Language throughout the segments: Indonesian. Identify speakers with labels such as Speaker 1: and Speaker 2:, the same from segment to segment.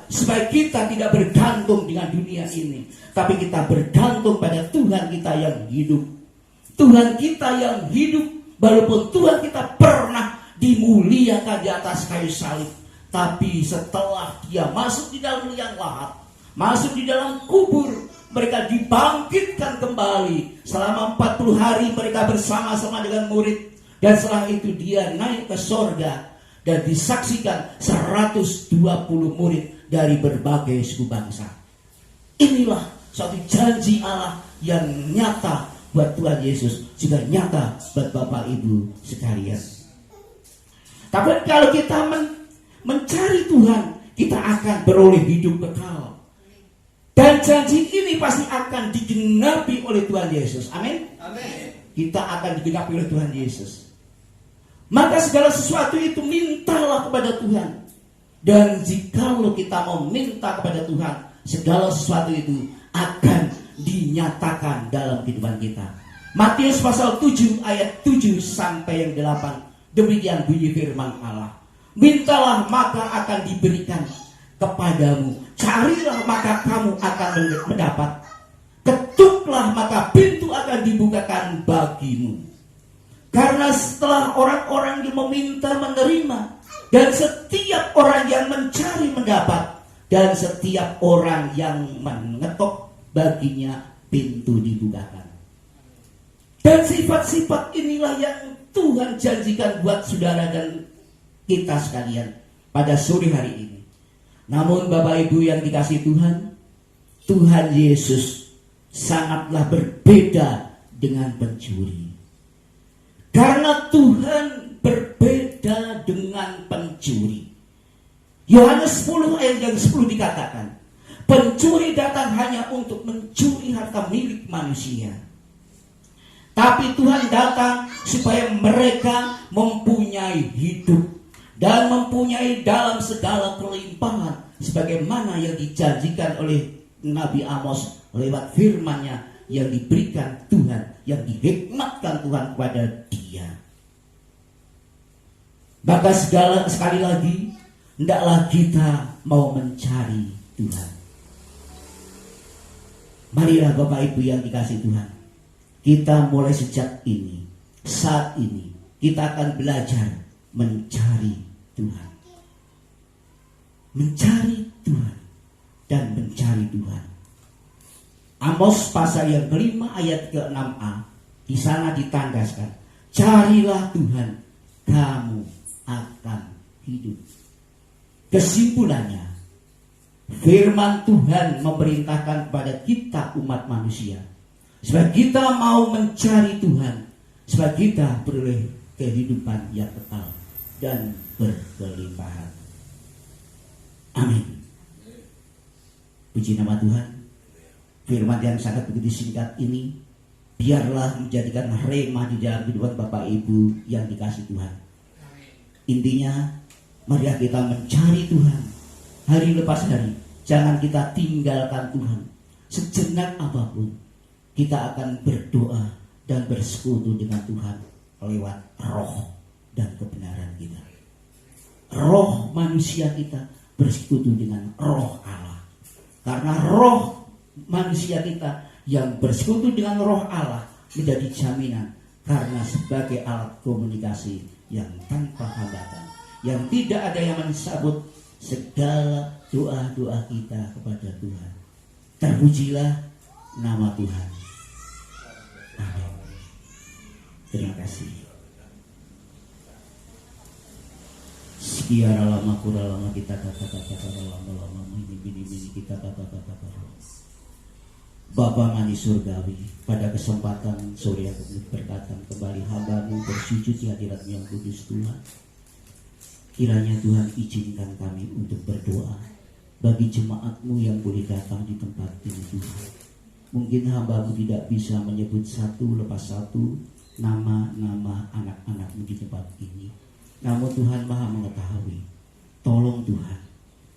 Speaker 1: supaya kita tidak bergantung dengan dunia ini, tapi kita bergantung pada Tuhan kita yang hidup. Tuhan kita yang hidup, walaupun Tuhan kita pernah dimuliakan di atas kayu salib, tapi setelah dia masuk di dalam liang lahat, masuk di dalam kubur, mereka dibangkitkan kembali. Selama 40 hari mereka bersama-sama dengan murid, dan setelah itu dia naik ke sorga dan disaksikan 120 murid dari berbagai suku bangsa. Inilah suatu janji Allah yang nyata buat Tuhan Yesus, juga nyata buat Bapak Ibu sekalian. Tapi kalau kita mencari Tuhan, kita akan beroleh hidup kekal. Dan janji ini pasti akan digenapi oleh Tuhan Yesus. Amin.
Speaker 2: Amin.
Speaker 1: Kita akan digenapi oleh Tuhan Yesus. Maka segala sesuatu itu mintalah kepada Tuhan. Dan jikalau kita mau minta kepada Tuhan, segala sesuatu itu akan dinyatakan dalam kehidupan kita. Matius pasal 7 ayat 7 sampai yang 8. Demikian bunyi firman Allah. Mintalah maka akan diberikan kepadamu. Carilah maka kamu akan mendapat. Ketuklah maka pintu akan dibukakan bagimu. Karena setelah orang-orang yang meminta menerima, dan setiap orang yang mencari mendapat, dan setiap orang yang mengetok baginya pintu dibukakan. Dan sifat-sifat inilah yang Tuhan janjikan buat saudara dan kita sekalian pada sore hari ini. Namun Bapak Ibu yang dikasihi Tuhan, Tuhan Yesus sangatlah berbeda dengan pencuri. Karena Tuhan berbeda dengan pencuri. Yohanes 10 ayat yang 10 dikatakan, pencuri datang hanya untuk mencuri harta milik manusia. Tapi Tuhan datang supaya mereka mempunyai hidup dan mempunyai dalam segala kelimpahan, sebagaimana yang dijanjikan oleh Nabi Amos lewat firman-Nya yang diberikan Tuhan, yang dihikmatkan Tuhan kepada dia. Maka sekali lagi, hendaklah kita mau mencari Tuhan. Marilah Bapak Ibu yang dikasihi Tuhan, kita mulai sejak ini, saat ini, kita akan belajar mencari Tuhan. Mencari Tuhan dan mencari Tuhan. Amos pasal yang kelima ayat ke-6a, di sana ditandaskan, carilah Tuhan, kamu akan hidup. Kesimpulannya, firman Tuhan memerintahkan kepada kita umat manusia, supaya kita mau mencari Tuhan, supaya kita beroleh kehidupan yang kekal dan berkelimpahan. Amin. Puji nama Tuhan. Firman yang sangat begitu singkat ini, biarlah menjadikan rema di dalam kehidupan Bapak Ibu yang dikasihi Tuhan. Intinya, mari kita mencari Tuhan hari lepas hari. Jangan kita tinggalkan Tuhan sejenak apapun. Kita akan berdoa dan bersekutu dengan Tuhan lewat roh dan kebenaran kita. Roh manusia kita bersekutu dengan roh Allah. Karena roh manusia kita yang bersekutu dengan roh Allah menjadi jaminan, karena sebagai alat komunikasi yang tanpa hambatan, yang tidak ada yang mensabut segala doa-doa kita kepada Tuhan. Terpujilah nama Tuhan. Amin. Terima kasih. Sekian lama kurang lama kita kata-kata lama ini kita kata-kata. Bapa Mani Surgawi, pada kesempatan sore aku berkata kembali hamba-Mu bersujud di hadirat-Mu yang kudus Tuhan. Kiranya Tuhan izinkan kami untuk berdoa bagi jemaat-Mu yang boleh datang di tempat ini Tuhan. Mungkin hamba-Mu tidak bisa menyebut satu lepas satu nama-nama anak-anak-Mu di tempat ini. Namun Tuhan Maha mengetahui. Tolong Tuhan,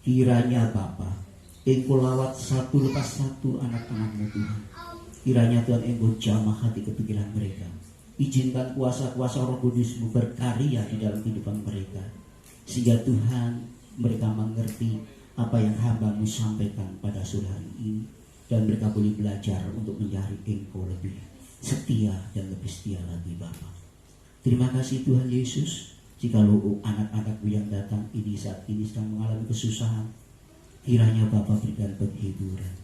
Speaker 1: kiranya Bapa, Engkau lawat satu lepas satu anak-anak-Mu Tuhan. Kiranya Tuhan Engkau jamah hati kepikiran mereka. Izinkan kuasa-kuasa Roh Kudus-Mu berkarya di dalam kehidupan mereka. Sehingga Tuhan mereka mengerti apa yang hamba-Mu sampaikan pada sore hari ini. Dan mereka boleh belajar untuk mencari Engkau lebih setia dan lebih setia lagi Bapa. Terima kasih Tuhan Yesus. Jikalau anak-anak-Mu yang datang ini saat ini sedang mengalami kesusahan, kiranya Bapa berikan penghiburan.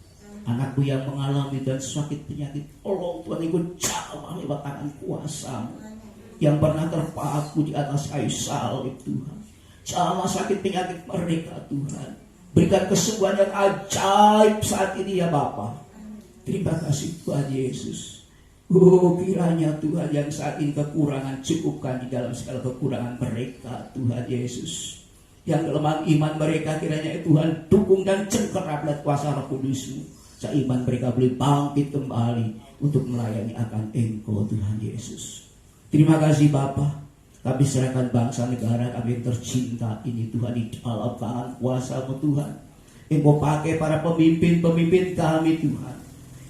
Speaker 1: Anakku yang mengalami dan sakit penyakit, tolong Tuhan ikut jamah lewat tangan kuasa-Mu yang pernah terpaku di atas kayu salib Tuhan. Jamah sakit penyakit mereka Tuhan. Berikan kesembuhan yang ajaib saat ini ya Bapa. Terima kasih Tuhan Yesus. Kiranya Tuhan yang saat ini kekurangan, cukupkan di dalam segala kekurangan mereka Tuhan Yesus. Yang kelemahan iman mereka kiranya Tuhan dukung dan cengkeram oleh kuasa Roh Kudus-Mu. Seiman mereka boleh bangkit kembali untuk melayani akan Engkau Tuhan Yesus. Terima kasih Bapa. Kami serahkan bangsa negara kami yang tercinta ini Tuhan di dalam tangan kuasa-Mu Tuhan. Engkau pakai para pemimpin-pemimpin kami Tuhan.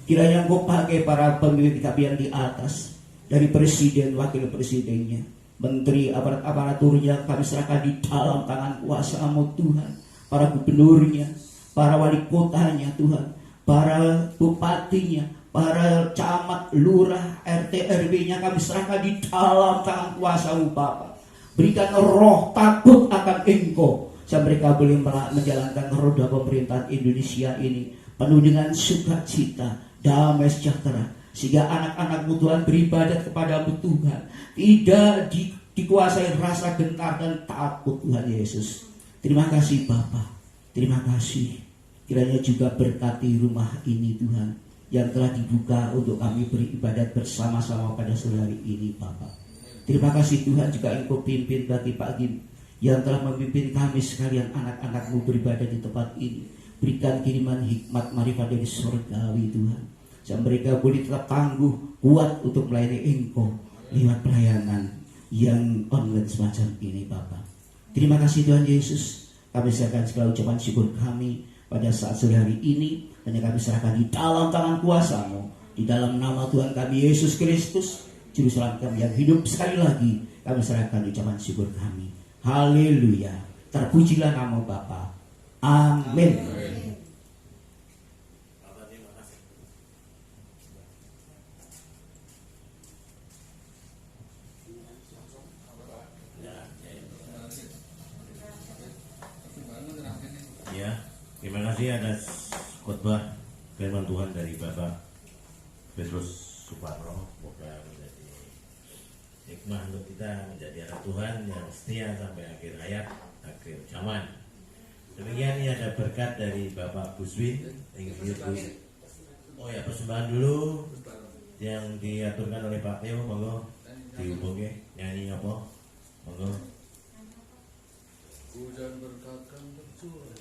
Speaker 1: Kiranya Engkau pakai para pemimpin kami yang di atas, dari presiden, wakil presidennya, menteri, aparaturnya, kami serahkan di dalam tangan kuasa-Mu Tuhan. Para gubernurnya, para wali kotanya Tuhan, para bupatinya, para camat, lurah, RT, RW-nya kami serahkan di dalam tangan kuasa-Mu Bapa. Berikan roh takut akan Engkau, sehingga mereka boleh menjalankan roda pemerintahan Indonesia ini penuh dengan sukacita, damai sejahtera, sehingga anak-anak-Mu Tuhan beribadat kepada-Mu Tuhan, tidak dikuasai rasa gentar dan takut Tuhan Yesus. Terima kasih Bapa, terima kasih. Kiranya juga berkati rumah ini Tuhan, yang telah dibuka untuk kami beribadat bersama-sama pada sore hari ini Bapa. Terima kasih Tuhan juga Engkau pimpin bagi pagi yang telah memimpin kami sekalian anak-anak-Mu beribadat di tempat ini. Berikan kiriman hikmat marifat dari surgawi Tuhan, sehingga mereka boleh tetap tangguh, kuat untuk melayani Engkau lewat pelayanan yang online semacam ini Bapa. Terima kasih Tuhan Yesus. Kami serahkan segala ucapan syukur kami pada saat sore hari ini, hanya kami serahkan di dalam tangan kuasa-Mu, di dalam nama Tuhan kami Yesus Kristus, Juru Selamat kami yang hidup. Sekali lagi kami serahkan ucapan syukur kami. Haleluya. Terpujilah nama Bapa. Amin.
Speaker 2: Ya, terima kasih atas khotbah firman Tuhan dari Bapak Petrus Suparno. Semoga menjadi hikmah untuk kita menjadi anak Tuhan yang setia sampai akhir hayat, akhir zaman. Demikian ini ada berkat dari Bapak Buswin. Oh ya, persembahan dulu yang diaturkan oleh Pak Teo, monggo dihubungi nyanyi apa, monggo.
Speaker 3: Hujan berkatkan bercurah.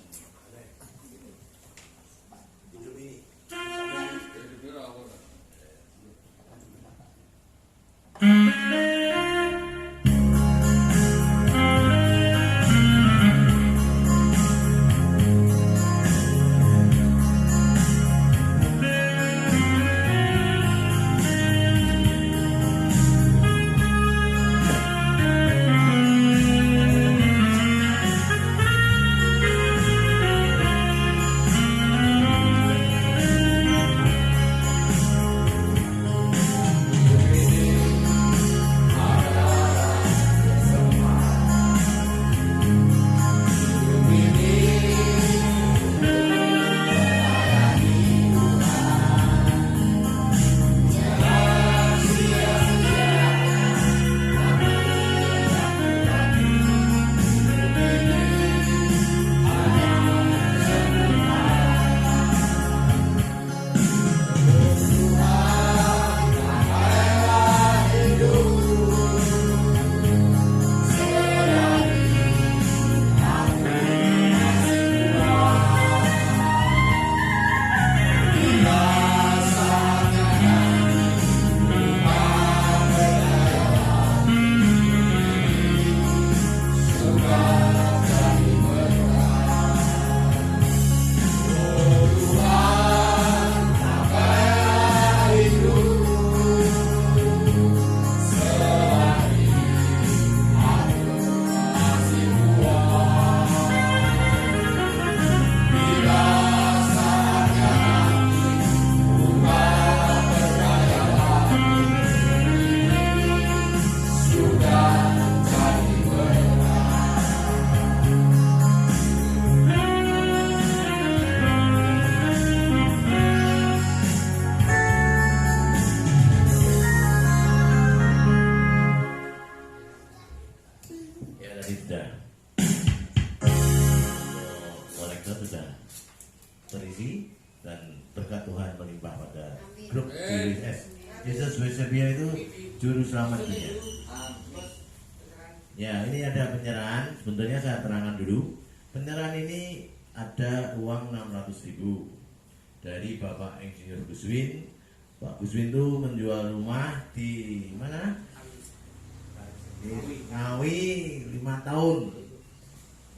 Speaker 2: kita sudah terisi dan berkat Tuhan melimpah pada grup JWS. Yesus Weserbia itu juru selamat dunia. Ya, ini ada penyerahan. Sebenarnya saya terangkan dulu. Penyerahan ini ada uang 600.000 dari Bapak Insinyur Guswin. Pak Guswin itu menjual rumah di mana? Di Ngawi 5 tahun.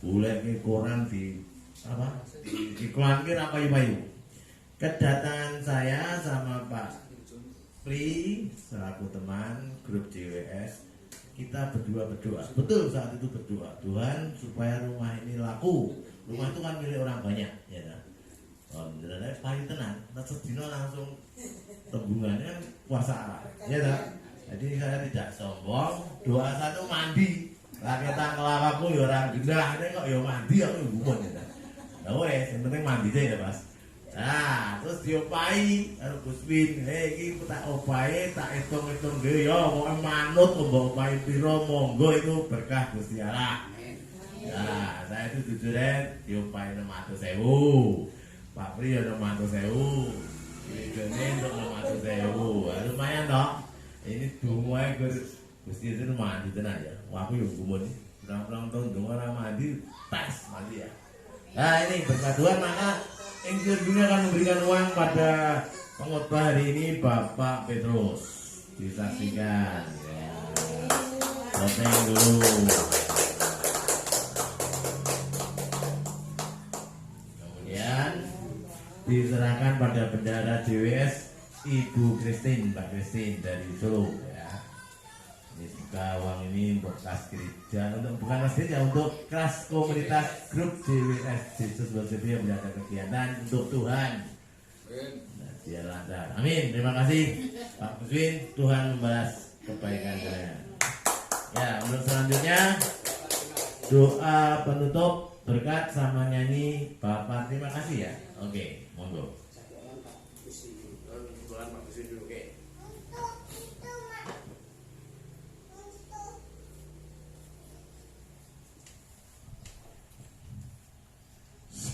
Speaker 2: Boleh ke koran di apa? Di iklan kira payu-payu. Kedatangan saya sama Pak Pri selaku teman grup JWS, kita berdua berdoa. Betul, saat itu berdoa, Tuhan supaya rumah ini laku. Rumah itu kan milik orang banyak, ya kan? Oh, bener-bener paling tenang. Sedino langsung tembungannya kan kuasa Allah, ya kan? Jadi saya tidak sombong. Doa satu mandi. Lah kita ngelawaku ya orang gendah, ini kok ya mandi aku ya gumun, ya kan? Nah wes, yang penting mandi aja ya Mas. Nah, terus diopai karo Guswin, iki tak opae, tak hitung-hitung dhewe ya, pokoke manut mbok opae pira monggo itu berkah Gusti Allah. Nah, saya itu jujurnya diopai 600.000. Pak Pri ya 600.000. Ini untuk 600.000. Lumayan toh. Ini dungoe Gusti itu mandi tenan ya. Wah, aku yo gumun. Pulang-pulang tahun dungo ora mandi, tas mandi ya. Nah, ini berkat Tuhan maka Insinyur Dunia akan memberikan uang pada pengkhotbah hari ini Bapak Petrus. Disaksikan ya. Tepung dulu. Kemudian diserahkan pada bendahara JWS Ibu Christine, Mbak Christine dari Solo ya. Ini juga uang ini untuk kas gereja, untuk bukan kas gereja, untuk kas komunitas grup JWS Yesus Weserbia menjaga kegiatan untuk Tuhan. Nah, biar lancar. Amin. Terima kasih Pak Guswin. Tuhan membalas kebaikan saya. Ya, untuk selanjutnya doa penutup berkat sama nyanyi Bapak. Terima kasih ya. Oke, monggo.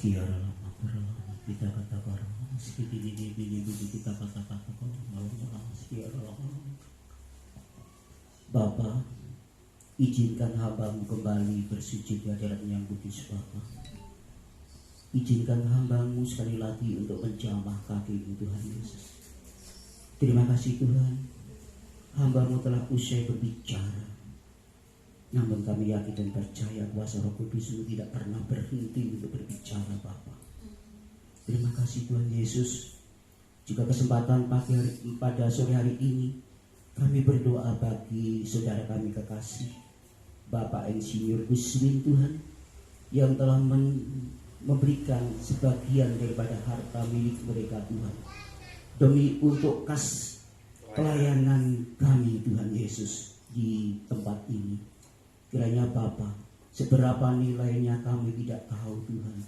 Speaker 1: Kita kata-kata kita kata-kata Bapa, izinkan hamba-Mu kembali bersujud di hadirat yang kudus Bapa. Izinkan hamba-Mu sekali lagi untuk menjamah kaki-Mu Tuhan Yesus. Terima kasih Tuhan, hamba-Mu telah usai berbicara. Namun kami yakin dan percaya kuasa Roh Kudus-Mu tidak pernah berhenti untuk berbicara Bapa. Terima kasih Tuhan Yesus. Juga kesempatan pada sore hari ini kami berdoa bagi saudara kami kekasih Bapak Insinyur Guswin Tuhan, yang telah memberikan sebagian daripada harta milik mereka Tuhan, demi untuk kas pelayanan kami Tuhan Yesus di tempat ini. Kiranya Bapa, seberapa nilainya kami tidak tahu Tuhan,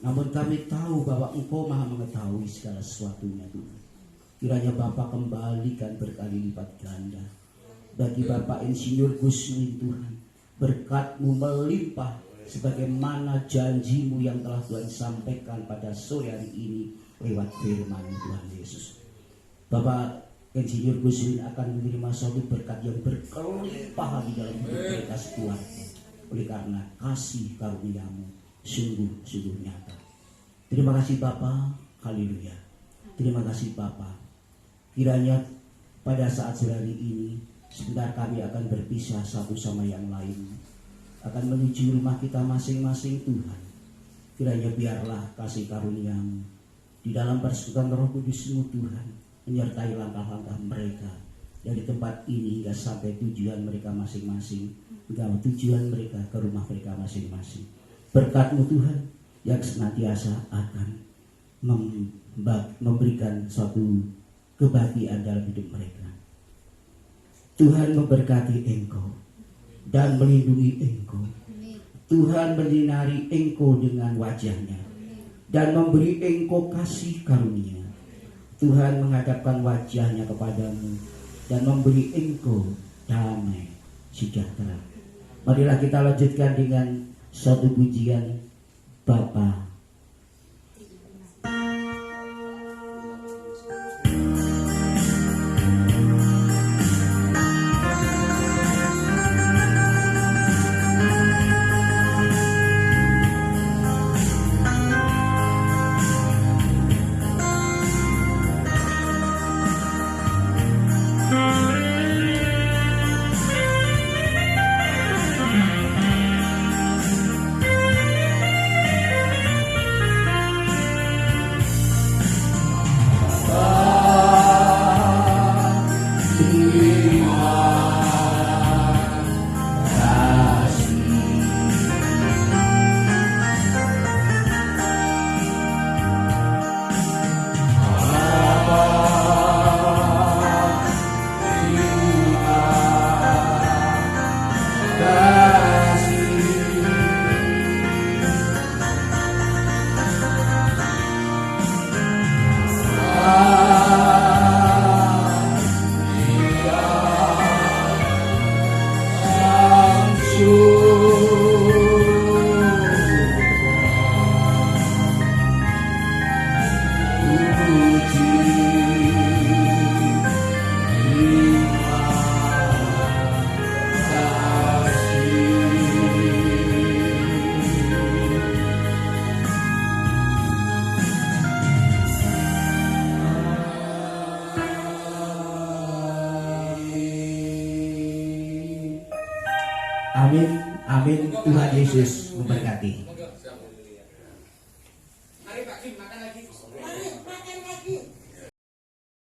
Speaker 1: namun kami tahu bahwa Engkau Maha mengetahui segala sesuatunya Tuhan. Kiranya Bapa kembalikan berkali lipat ganda bagi Bapak Insinyur Guswin Tuhan. Berkat-Mu melimpah sebagaimana janji-Mu yang telah Tuhan sampaikan pada sore hari ini lewat firman Tuhan Yesus. Bapak Insinyur Guswin akan menerima suatu berkat yang berkelimpahan di dalam hidup mereka sekeluarga, oleh karena kasih karunia-Mu sungguh-sungguh nyata. Terima kasih Bapa, haleluya. Terima kasih Bapa. Kiranya pada saat sore hari ini sebentar kami akan berpisah satu sama yang lain, akan menuju rumah kita masing-masing Tuhan. Kiranya biarlah kasih karunia-Mu di dalam persekutuan Roh Kudus-Mu Tuhan menyertai langkah-langkah mereka dari tempat ini hingga sampai tujuan mereka masing-masing, hingga tujuan mereka ke rumah mereka masing-masing. Berkat-Mu Tuhan yang senantiasa akan memberikan suatu kebahagiaan dalam hidup mereka. Tuhan memberkati Engkau dan melindungi Engkau. Tuhan menyinari Engkau dengan wajah-Nya dan memberi Engkau kasih karunia. Tuhan menghadapkan wajah-Nya kepadamu dan memberi Engkau damai sejahtera. Marilah kita lanjutkan dengan suatu pujian Bapa Amin, amin. Tuhan Yesus memberkati.
Speaker 4: Mari Pak Kim makan lagi.